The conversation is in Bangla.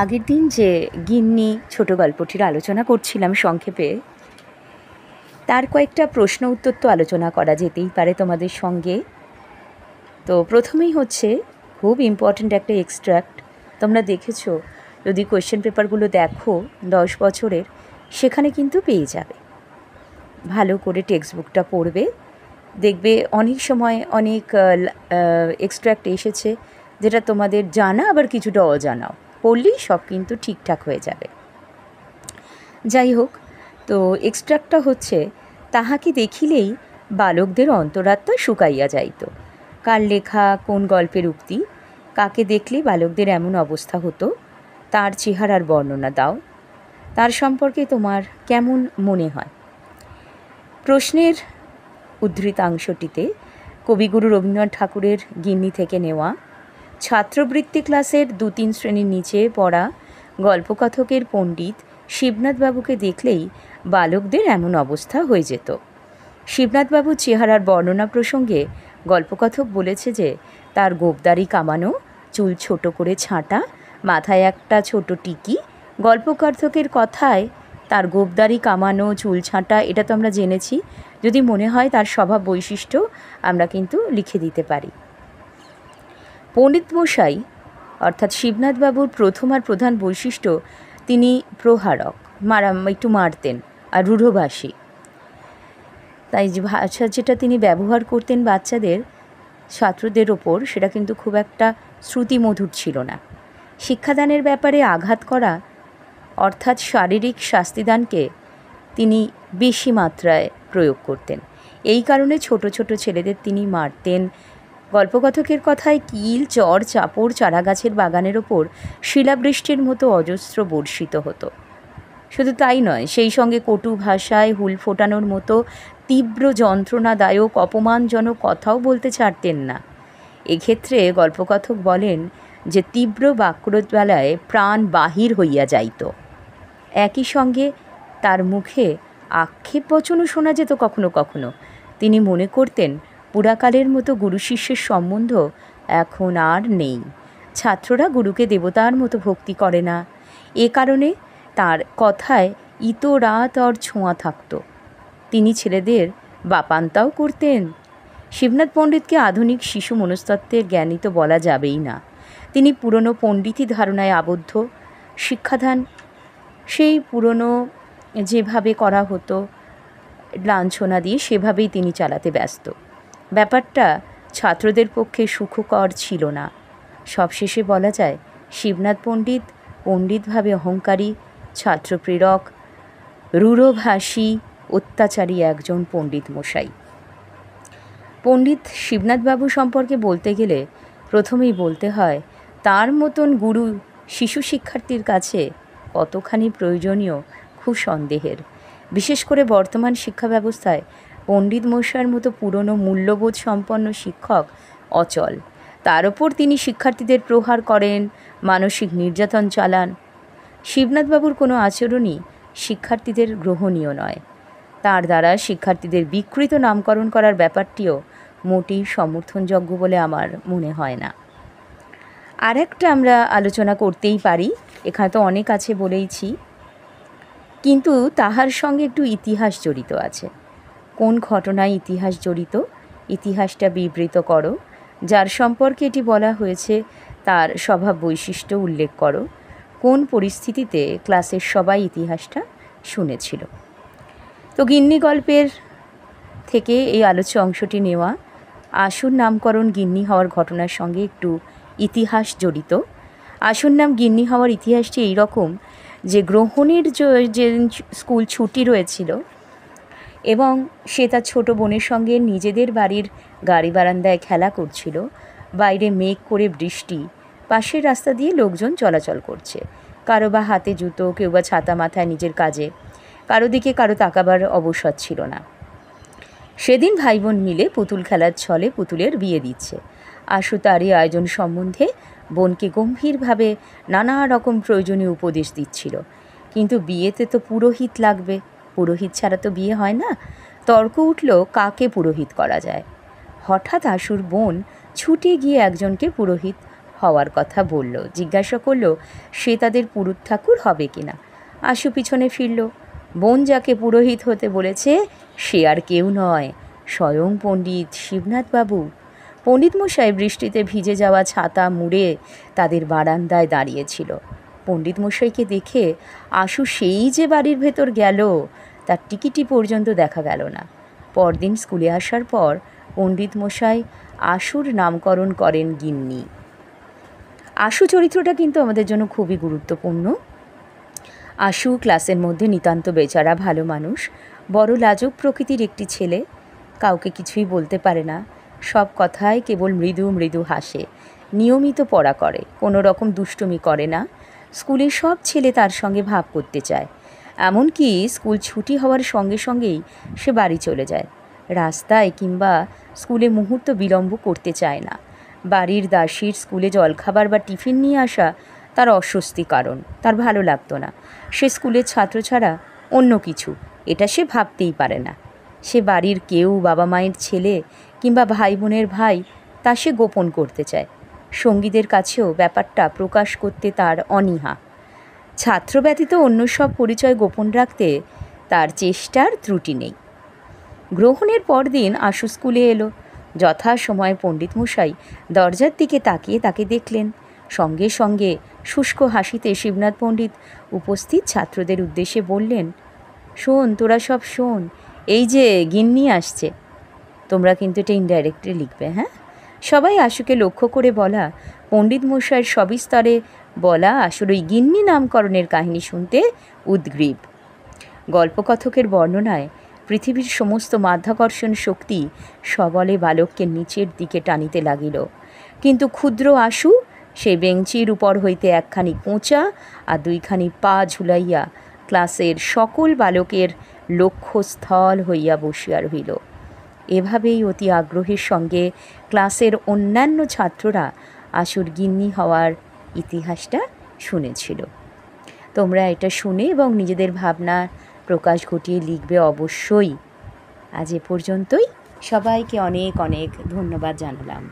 আগের দিন যে গিন্নি ছোট গল্পটির আলোচনা করছিলাম সংক্ষেপে, তার কয়েকটা প্রশ্ন উত্তর তো আলোচনা করা যেতেই পারে তোমাদের সঙ্গে। তো প্রথমেই হচ্ছে খুব ইম্পর্ট্যান্ট একটা এক্সট্র্যাক্ট। তোমরা দেখেছো, যদি কোয়েশ্চেন পেপারগুলো দেখো 10 বছরের, সেখানে কিন্তু পেয়ে যাবে। ভালো করে টেক্সট বুকটা পড়বে, দেখবে অনেক সময় অনেক এক্সট্র্যাক্ট এসেছে যেটা তোমাদের জানা আবার কিছুটা অজানাও, পড়লেই সব কিন্তু ঠিকঠাক হয়ে যাবে। যাই হোক, তো এক্সট্র্যাক্টটা হচ্ছে, তাহাকে দেখিলেই বালকদের অন্তরাত্মা শুকাইয়া যাইত। কার লেখা, কোন গল্পের উক্তি? কাকে দেখলে বালকদের এমন অবস্থা হতো, তার চেহারার বর্ণনা দাও। তার সম্পর্কে তোমার কেমন মনে হয়? প্রশ্নের উদ্ধৃতাংশটিতে কবিগুরু রবীন্দ্রনাথ ঠাকুরের গিন্নি থেকে নেওয়া। ছাত্রবৃত্তি ক্লাসের 2-3 শ্রেণীর নিচে পড়া গল্পকথকের পণ্ডিত শিবনাথবাবুকে দেখলেই বালকদের এমন অবস্থা হয়ে যেত। শিবনাথবাবুর চেহারার বর্ণনা প্রসঙ্গে গল্পকথক বলেছে যে তার গোঁফদাড়ি কামানো, চুল ছোট করে ছাঁটা, মাথায় একটা ছোট টিকি। গল্পকথকের কথায় তার গোঁফদাড়ি কামানো, চুল ছাঁটা, এটা তো আমরা জেনেছি। যদি মনে হয় তার স্বভাব বৈশিষ্ট্য, আমরা কিন্তু লিখে দিতে পারি। পণ্ডিত মশাই অর্থাৎ শিবনাথবাবুর প্রথম আর প্রধান বৈশিষ্ট্য, তিনি প্রহারক, একটু মারতেন, আর রূঢ়ভাষী। তাই যে ভাষা যেটা তিনি ব্যবহার করতেন বাচ্চাদের, ছাত্রদের ওপর, সেটা কিন্তু খুব একটা শ্রুতিমধুর ছিল না। শিক্ষাদানের ব্যাপারে আঘাত করা অর্থাৎ শারীরিক শাস্তিদানকে তিনি বেশি মাত্রায় প্রয়োগ করতেন। এই কারণে ছোট ছোট ছেলেদের তিনি মারতেন। গল্পকথকের কথায় কিল, চর, চাপড় চারাগাছের বাগানের ওপর শিলাবৃষ্টির মতো অজস্র বর্ষিত হতো। শুধু তাই নয়, সেই সঙ্গে কটু ভাষায় হুল ফোটানোর মতো তীব্র যন্ত্রণাদায়ক অপমানজনক কথাও বলতে ছাড়তেন না। এক্ষেত্রে গল্পকথক বলেন যে তীব্র বাক্যজ্বালায় প্রাণ বাহির হইয়া যাইত। একই সঙ্গে তার মুখে আক্ষেপ বচনও শোনা যেত কখনো কখনো। তিনি মনে করতেন পুরাকালের মতো গুরু শিষ্যের সম্বন্ধ এখন আর নেই। ছাত্ররা গুরুকে দেবতার মতো ভক্তি করে না। এ কারণে তার কথায় ইতরাত আর ছোঁয়া থাকত। তিনি ছেলেদের বাপান্তাও করতেন। শিবনাথ পণ্ডিতকে আধুনিক শিশু মনস্তত্ত্বের জ্ঞানী তো বলা যাবেই না। তিনি পুরনো পণ্ডিতি ধারণায় আবদ্ধ। শিক্ষাদান সেই পুরনো যেভাবে করা হতো লাঞ্ছনা দিয়ে, সেভাবেই তিনি চালাতে ব্যস্ত। ব্যাপারটা ছাত্রদের পক্ষে সুখকর ছিল না। সবশেষে বলা যায়, শিবনাথ পণ্ডিত পণ্ডিতভাবে অহংকারী, ছাত্রপ্রেরক, রূঢ়ভাষী, অত্যাচারী একজন পণ্ডিত মশাই। পণ্ডিত শিবনাথবাবু সম্পর্কে বলতে গেলে প্রথমেই বলতে হয়, তার মতন গুরু শিশু শিক্ষার্থীর কাছে কতখানি প্রয়োজনীয় খুব সন্দেহের। বিশেষ করে বর্তমান শিক্ষা ব্যবস্থায় পণ্ডিত মশাইয়ের মতো পুরনো মূল্যবোধ সম্পন্ন শিক্ষক অচল। তার ওপর তিনি শিক্ষার্থীদের প্রহার করেন, মানসিক নির্যাতন চালান। শিবনাথবাবুর কোনো আচরণই শিক্ষার্থীদের গ্রহণীয় নয়। তার দ্বারা শিক্ষার্থীদের বিকৃত নামকরণ করার ব্যাপারটিও মোটেই সমর্থনযোগ্য বলে আমার মনে হয় না। আর একটা আমরা আলোচনা করতেই পারি, এখানে তো অনেক আছে বলেইছি, কিন্তু তাহার সঙ্গে একটু ইতিহাস জড়িত আছে। কোন ঘটনায় ইতিহাস জড়িত, ইতিহাসটা বিবৃত করো। যার সম্পর্কে এটি বলা হয়েছে তার স্বভাব বৈশিষ্ট্য উল্লেখ করো। কোন পরিস্থিতিতে ক্লাসের সবাই ইতিহাসটা শুনেছিল। তো গিন্নি গল্পের থেকে এই আলোচ্য অংশটি নেওয়া। আসুর নামকরণ গিন্নি হওয়ার ঘটনার সঙ্গে একটু ইতিহাস জড়িত। আসুর নাম গিন্নি হওয়ার ইতিহাসটি এই রকম যে গ্রহণের যে স্কুল ছুটি রয়েছিল এবং সে তার ছোটো বোনের সঙ্গে নিজেদের বাড়ির গাড়ি বারান্দায় খেলা করছিল। বাইরে মেঘ করে বৃষ্টি, পাশের রাস্তা দিয়ে লোকজন চলাচল করছে, কারো বা হাতে জুতো, কেউ বা ছাতা মাথায় নিজের কাজে, কারো দিকে কারো তাকাবার অবসর ছিল না। সেদিন ভাই বোন মিলে পুতুল খেলার ছলে পুতুলের বিয়ে দিচ্ছে। আশু তারই আয়োজন সম্বন্ধে বোনকে গম্ভীরভাবে নানা রকম প্রয়োজনীয় উপদেশ দিচ্ছিল। কিন্তু বিয়েতে তো পুরোহিত লাগবে, পুরোহিত ছাড়া তো বিয়ে হয় না। তর্ক উঠল কাকে পুরোহিত করা যায়। হঠাৎ আশুর বোন ছুটে গিয়ে একজনকে পুরোহিত হওয়ার কথা বলল। জিজ্ঞাসা করল সে তাদের পুরুত ঠাকুর হবে কিনা। আশু পিছনে ফিরল। বোন যাকে পুরোহিত হতে বলেছে সে আর কেউ নয়, স্বয়ং পণ্ডিত শিবনাথবাবু। পণ্ডিত মশাই বৃষ্টিতে ভিজে যাওয়া ছাতা মুড়ে তাদের বারান্দায় দাঁড়িয়েছিল। পণ্ডিত মশাইকে দেখে আশু সেই যে বাড়ির ভেতর গেল, তার টিকিটি পর্যন্ত দেখা গেল না। পরদিন স্কুলে আসার পর পণ্ডিত মশাই আশুর নামকরণ করেন গিন্নি। আশু চরিত্রটা কিন্তু আমাদের জন্য খুবই গুরুত্বপূর্ণ। আশু ক্লাসের মধ্যে নিতান্ত বেচারা ভালো মানুষ, বড় লাজুক প্রকৃতির একটি ছেলে। কাউকে কিছুই বলতে পারে না, সব কথায় কেবল মৃদু মৃদু হাসে। নিয়মিত পড়া করে, কোনো রকম দুষ্টুমি করে না। স্কুলে সব ছেলে তার সঙ্গে ভাব করতে চায়। এমনকি স্কুল ছুটি হওয়ার সঙ্গে সঙ্গেই সে বাড়ি চলে যায়। রাস্তায় কিংবা স্কুলে মুহূর্ত বিলম্ব করতে চায় না। বাড়ির দাসীর স্কুলে জলখাবার বা টিফিন নিয়ে আসা তার অস্বস্তি কারণ, তার ভালো লাগতো না। সে স্কুলের ছাত্র ছাড়া অন্য কিছু এটা সে ভাবতেই পারে না। সে বাড়ির কেউ, বাবা মায়ের ছেলে কিংবা ভাই বোনের ভাই, তা সে গোপন করতে চায়। সঙ্গীদের কাছেও ব্যাপারটা প্রকাশ করতে তার অনীহা। ছাত্র ব্যতীত অন্য সব পরিচয় গোপন রাখতে তার চেষ্টার ত্রুটি নেই। গ্রহণের পরদিন আশু স্কুলে এলো। যথাসময়ে পণ্ডিত মশাই দরজার দিকে তাকিয়ে তাকে দেখলেন। সঙ্গে সঙ্গে শুষ্ক হাসিতে শিবনাথ পণ্ডিত উপস্থিত ছাত্রদের উদ্দেশ্যে বললেন, শোন তোরা সব শোন, এই যে গিন্নি আসছে। তোমরা কিন্তু এটা ইনডাইরেক্টলি লিখবে, হ্যাঁ? সবাই আশুকে লক্ষ্য করে বলা পণ্ডিত মশাইয়ের সবিস্তরে বলা আশুর ওই গিন্নি নামকরণের কাহিনী শুনতে উদ্গ্রীব। গল্পকথকের বর্ণনায় পৃথিবীর সমস্ত মাধ্যাকর্ষণ শক্তি সবলে বালককে নিচের দিকে টানিতে লাগিল, কিন্তু ক্ষুদ্র আশু সেই বেঞ্চির উপর হইতে একখানি কোঁচা আর দুইখানি পা ঝুলাইয়া ক্লাসের সকল বালকের লক্ষ্যস্থল হইয়া বসিয়া রহিল। এভাবেই অতি আগ্রহের সঙ্গে ক্লাসের অন্যান্য ছাত্ররা আশুর গিন্নি হওয়ার ইতিহাসটা শুনেছিল। তোমরা এটা শুনে এবং নিজেদের ভাবনা প্রকাশ ঘটিয়ে লিখবে অবশ্যই। আজ এ পর্যন্তই। সবাইকে অনেক অনেক ধন্যবাদ জানালাম।